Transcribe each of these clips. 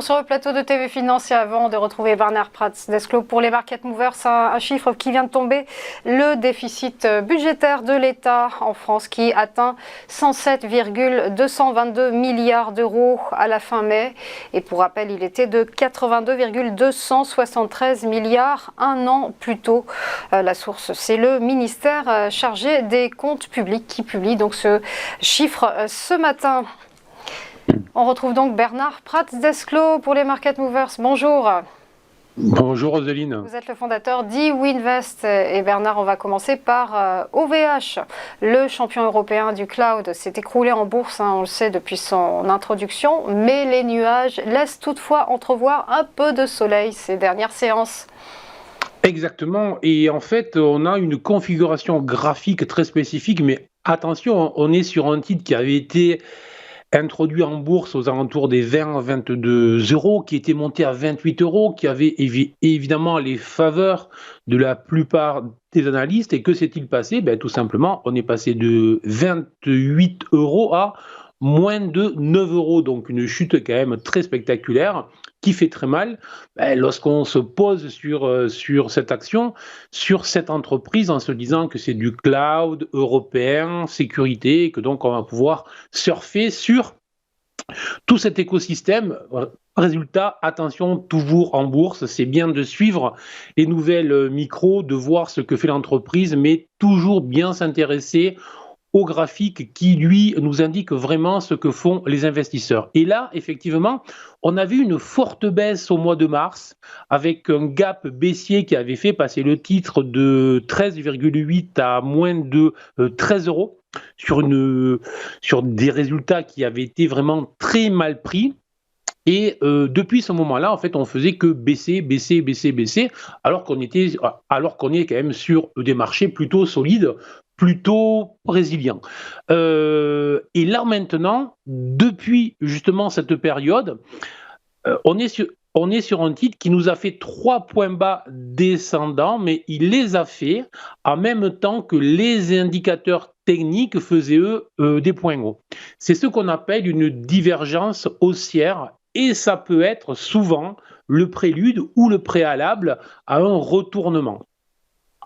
retour sur le plateau de TV Finance et avant de retrouver Bernard Pratz-Desclaux pour les Market Movers, un chiffre qui vient de tomber, le déficit budgétaire de l'État en France qui atteint 107,222 milliards d'euros à la fin mai. Et pour rappel, il était de 82,273 milliards un an plus tôt. La source, c'est le ministère chargé des comptes publics qui publie donc ce chiffre ce matin. On retrouve donc Bernard Pratz-Desclaux pour les Market Movers. Bonjour. Bonjour Roseline. Vous êtes le fondateur d'eWinvest. Et Bernard, on va commencer par OVH. Le champion européen du cloud s'est écroulé en bourse, on le sait depuis son introduction, mais les nuages laissent toutefois entrevoir un peu de soleil ces dernières séances. Exactement, et en fait on a une configuration graphique très spécifique, mais attention, on est sur un titre qui avait été introduit en bourse aux alentours des 20 à 22 euros, qui était monté à 28 euros, qui avait évidemment les faveurs de la plupart des analystes. Et que s'est-il passé? Tout simplement, on est passé de 28 euros à moins de 9 euros, donc une chute quand même très spectaculaire qui fait très mal lorsqu'on se pose sur cette action, sur cette entreprise en se disant que c'est du cloud européen, sécurité, et que donc on va pouvoir surfer sur tout cet écosystème. Résultat, attention, toujours en bourse, c'est bien de suivre les nouvelles micros, de voir ce que fait l'entreprise, mais toujours bien s'intéresser au graphique qui, lui, nous indique vraiment ce que font les investisseurs. Et là, effectivement, on a vu une forte baisse au mois de mars, avec un gap baissier qui avait fait passer le titre de 13,8 à moins de 13 euros, sur des résultats qui avaient été vraiment très mal pris. Et depuis ce moment-là, en fait, on faisait que baisser, alors qu'on est quand même sur des marchés plutôt solides, plutôt résilients. Et là maintenant, depuis justement cette période, on est sur un titre qui nous a fait 3 points bas descendants, mais il les a fait en même temps que les indicateurs techniques faisaient, eux, des points hauts. C'est ce qu'on appelle une divergence haussière. Et ça peut être souvent le prélude ou le préalable à un retournement.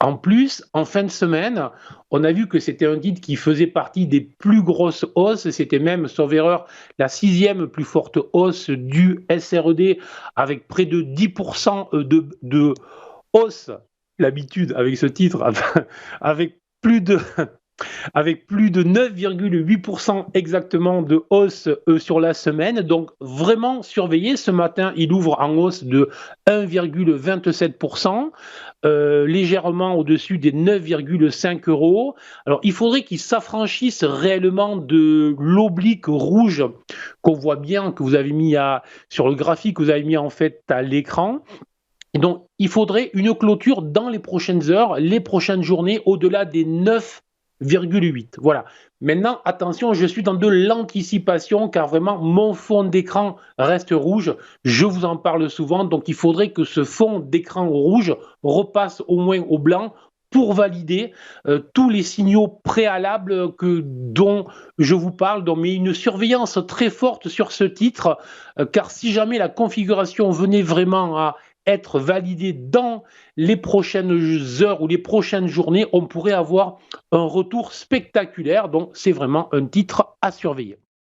En plus, en fin de semaine, on a vu que c'était un titre qui faisait partie des plus grosses hausses. C'était même, sauf erreur, la 6e plus forte hausse du SRED, avec près de 10% de hausse. L'habitude avec ce titre, avec plus de 9,8% exactement de hausse sur la semaine. Donc vraiment surveillé. Ce matin, il ouvre en hausse de 1,27%, légèrement au-dessus des 9,5 euros. Alors il faudrait qu'il s'affranchisse réellement de l'oblique rouge qu'on voit bien, que vous avez mis sur le graphique que vous avez mis en fait à l'écran. Et donc il faudrait une clôture dans les prochaines heures, les prochaines journées, au-delà des 9,8. Voilà. Maintenant, attention, je suis dans de l'anticipation car vraiment mon fond d'écran reste rouge. Je vous en parle souvent, donc il faudrait que ce fond d'écran rouge repasse au moins au blanc pour valider tous les signaux préalables dont je vous parle. Donc, mais une surveillance très forte sur ce titre, car si jamais la configuration venait vraiment à être validé dans les prochaines heures ou les prochaines journées, on pourrait avoir un retour spectaculaire. Donc, c'est vraiment un titre à surveiller.